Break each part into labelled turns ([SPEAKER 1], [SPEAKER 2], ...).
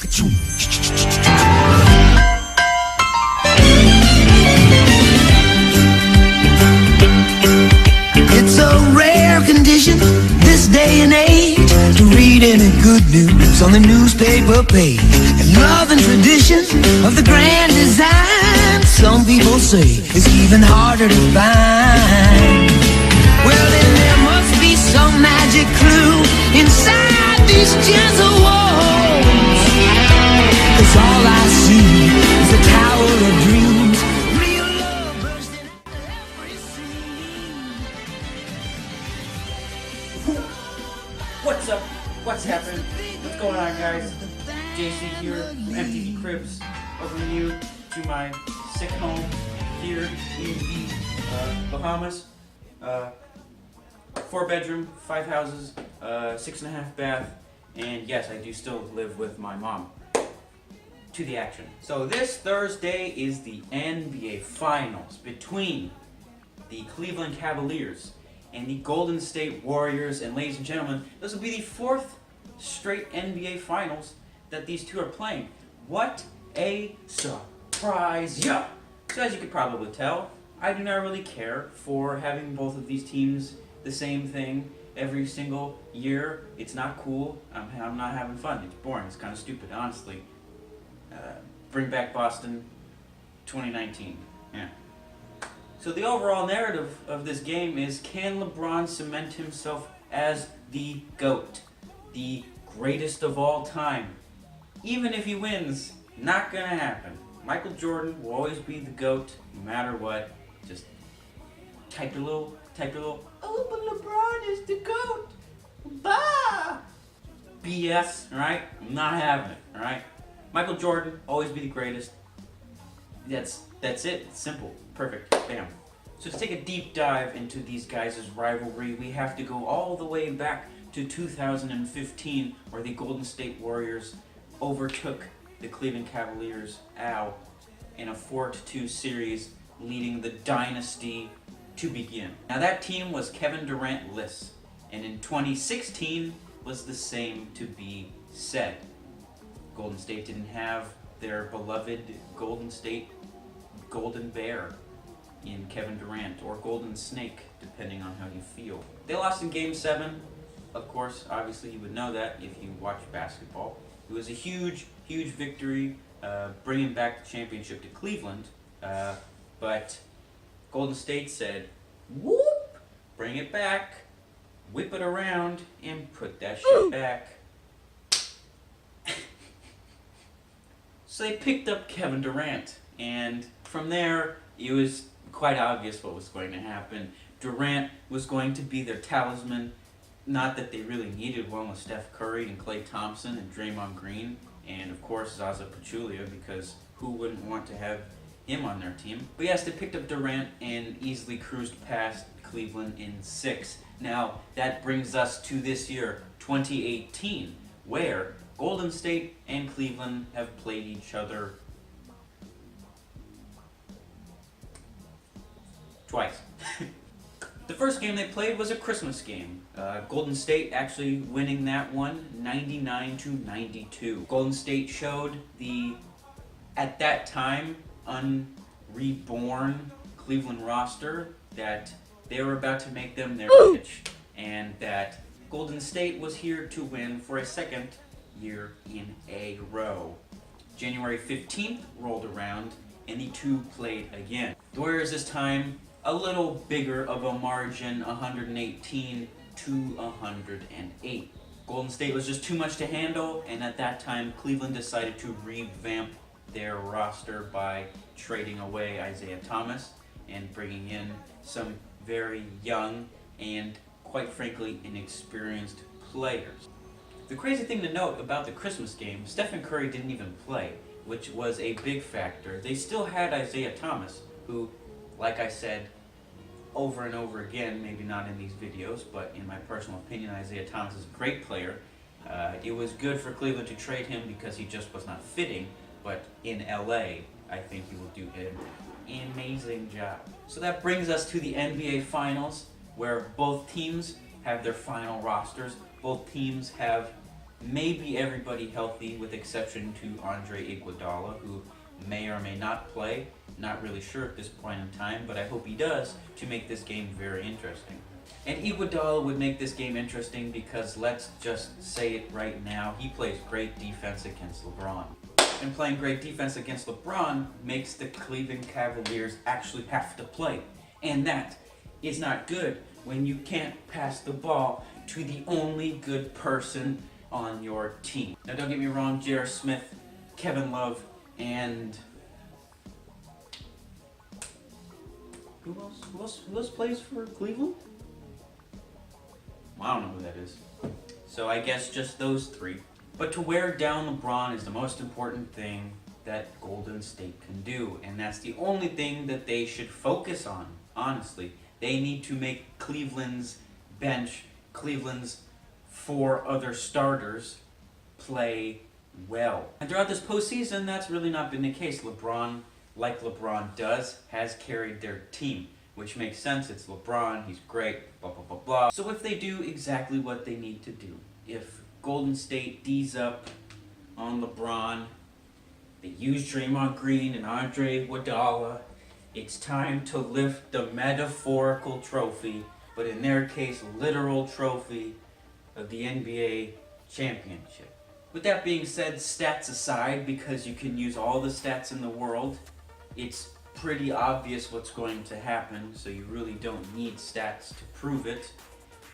[SPEAKER 1] It's a rare condition this day and age to read any good news on the newspaper page. And love and tradition of the grand design, some people say, is even harder to find. Well, then there must be some magic clue inside these gentle walls, 'cause all I see is a tower of dreams. Real love bursting at every seam.
[SPEAKER 2] What's up? What's happening? What's going on, guys? JC here, MTV Cribs, over you to my sick home here in the Bahamas. 4-bedroom, 5 houses, 6.5 bath, and yes, I do still live with my mom. To the action. So this Thursday is the NBA Finals between the Cleveland Cavaliers and the Golden State Warriors, and ladies and gentlemen, this will be the 4th straight NBA Finals that these two are playing. What a surprise! Yeah. So as you could probably tell, I do not really care for having both of these teams the same thing every single year. It's not cool. I'm not having fun. It's boring. It's kind of stupid, honestly. Bring back Boston 2019. Yeah. So the overall narrative of this game is, can LeBron cement himself as the GOAT, the greatest of all time? Even if he wins, not gonna happen. Michael Jordan will always be the GOAT, no matter what. Just type your little, oh, but LeBron is the GOAT. Bah! BS, alright? I'm not having it, alright? Michael Jordan, always be the greatest. That's it. It's simple. Perfect. Bam. So to take a deep dive into these guys' rivalry, we have to go all the way back to 2015, where the Golden State Warriors overtook the Cleveland Cavaliers in a 4-2 series, leading the dynasty to begin. Now that team was Kevin Durant-less, and in 2016 was the same to be said. Golden State didn't have their beloved Golden State Golden Bear in Kevin Durant, or Golden Snake, depending on how you feel. They lost in Game 7. Of course, obviously you would know that if you watch basketball. It was a huge, huge victory, bringing back the championship to Cleveland, but Golden State said, whoop, bring it back, whip it around, and put that shit back. So they picked up Kevin Durant, and from there, it was quite obvious what was going to happen. Durant was going to be their talisman. Not that they really needed one with Steph Curry and Klay Thompson and Draymond Green, and of course Zaza Pachulia, because who wouldn't want to have him on their team? But yes, they picked up Durant and easily cruised past Cleveland in 6. Now, that brings us to this year, 2018, where Golden State and Cleveland have played each other twice. The first game they played was a Christmas game. Golden State actually winning that one 99-92. Golden State showed the, at that time, unreborn Cleveland roster that they were about to make them their pitch, and that Golden State was here to win for a second year in a row. January 15th rolled around and the two played again. The Warriors this time a little bigger of a margin, 118-108. Golden State was just too much to handle, and at that time Cleveland decided to revamp their roster by trading away Isaiah Thomas and bringing in some very young and, quite frankly, inexperienced players. The crazy thing to note about the Christmas game, Stephen Curry didn't even play, which was a big factor. They still had Isaiah Thomas, who, like I said over and over again, maybe not in these videos, but in my personal opinion, Isaiah Thomas is a great player. It was good for Cleveland to trade him because he just was not fitting, but in LA, I think he will do an amazing job. So that brings us to the NBA Finals, where both teams have their final rosters. Both teams have maybe everybody healthy with exception to Andre Iguodala, who may or may not play. Not really sure at this point in time, but I hope he does to make this game very interesting. And Iguodala would make this game interesting because, let's just say it right now, he plays great defense against LeBron. And playing great defense against LeBron makes the Cleveland Cavaliers actually have to play. And that is not good when you can't pass the ball to the only good person on your team. Now don't get me wrong, J.R. Smith, Kevin Love, and who else plays for Cleveland? Well, I don't know who that is. So I guess just those three. But to wear down LeBron is the most important thing that Golden State can do. And that's the only thing that they should focus on, honestly. They need to make Cleveland's bench, Cleveland's 4 other starters, play well. And throughout this postseason, that's really not been the case. LeBron, like LeBron does, has carried their team. Which makes sense, it's LeBron, he's great, blah blah blah blah. So if they do exactly what they need to do, if Golden State D's up on LeBron, they use Draymond Green and Andre Iguodala, it's time to lift the metaphorical trophy, but in their case, literal trophy of the NBA championship. With that being said, stats aside, because you can use all the stats in the world, it's pretty obvious what's going to happen, so you really don't need stats to prove it.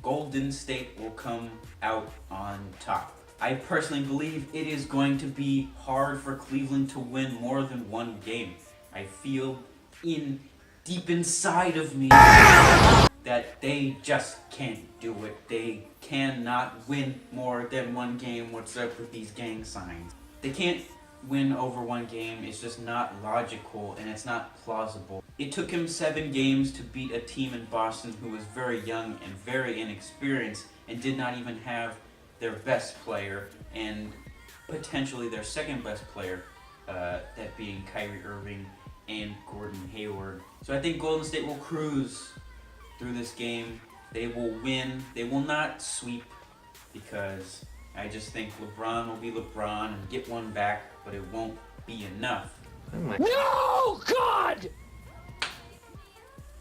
[SPEAKER 2] Golden State will come out on top. I personally believe it is going to be hard for Cleveland to win more than one game. I feel deep inside of me that they just can't do it. They cannot win more than one game. What's up with these gang signs? They can't win over one game. It's just not logical and it's not plausible. It took him 7 games to beat a team in Boston who was very young and very inexperienced and did not even have their best player and potentially their second best player, that being Kyrie Irving and Gordon Hayward. So I think Golden State will cruise through this game. They will win. They will not sweep because I just think LeBron will be LeBron and get one back, but it won't be enough.
[SPEAKER 3] No, God!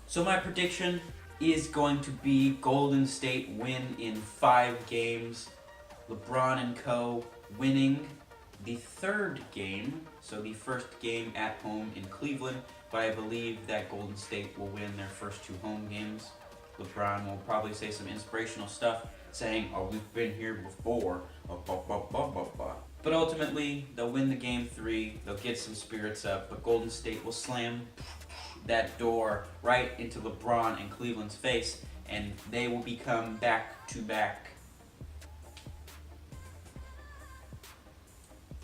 [SPEAKER 2] So my prediction is going to be Golden State win in 5 games. LeBron and co. winning the 3rd game, so the first game at home in Cleveland, but I believe that Golden State will win their first 2 home games. LeBron will probably say some inspirational stuff, saying, "Oh, we've been here before, blah, blah, blah, blah, blah, blah." But ultimately, they'll win the game 3, they'll get some spirits up, but Golden State will slam that door right into LeBron and Cleveland's face, and they will become back-to-back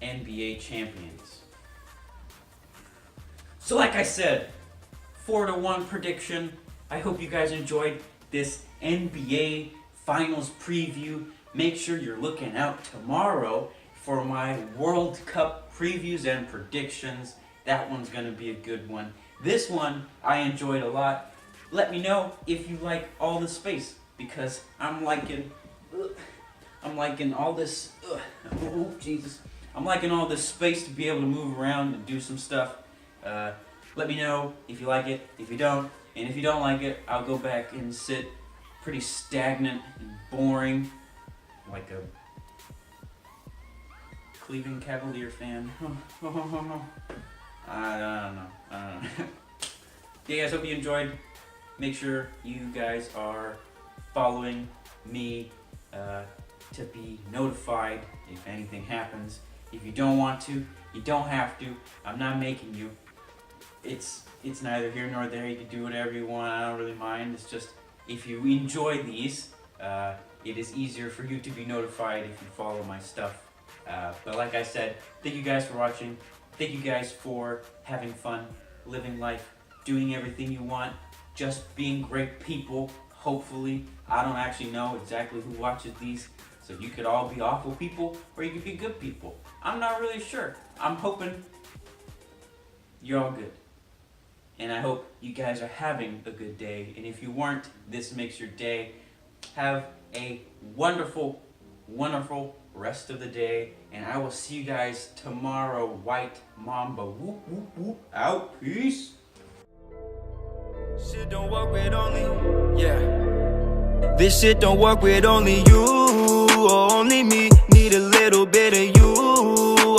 [SPEAKER 2] NBA champions. So like I said, 4-1 prediction. I hope you guys enjoyed this NBA Finals preview. Make sure you're looking out tomorrow for my World Cup previews and predictions. That one's going to be a good one. This one I enjoyed a lot. Let me know if you like all the space, because I'm liking all this. Oh Jesus! I'm liking all this space to be able to move around and do some stuff. Let me know if you like it. If you don't, and if you don't like it, I'll go back and sit pretty stagnant and boring, like a Cleveland Cavalier fan. I don't know. Yeah, guys, hope you enjoyed. Make sure you guys are following me to be notified if anything happens. If you don't want to, you don't have to. I'm not making you. It's neither here nor there. You can do whatever you want. I don't really mind. It's just if you enjoy these, it is easier for you to be notified if you follow my stuff. But like I said, thank you guys for watching. Thank you guys for having fun, living life, doing everything you want, just being great people, hopefully. I don't actually know exactly who watches these, so you could all be awful people, or you could be good people. I'm not really sure. I'm hoping you're all good. And I hope you guys are having a good day. And if you weren't, this makes your day. Have a wonderful, wonderful, rest of the day, and I will see you guys tomorrow. White Mamba. Whoop, whoop, whoop. Out. Peace.
[SPEAKER 4] Shit don't work with only, yeah. This shit don't work with only you or only me. Need a little bit of you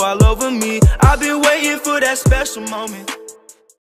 [SPEAKER 4] all over me. I've been waiting for that special moment.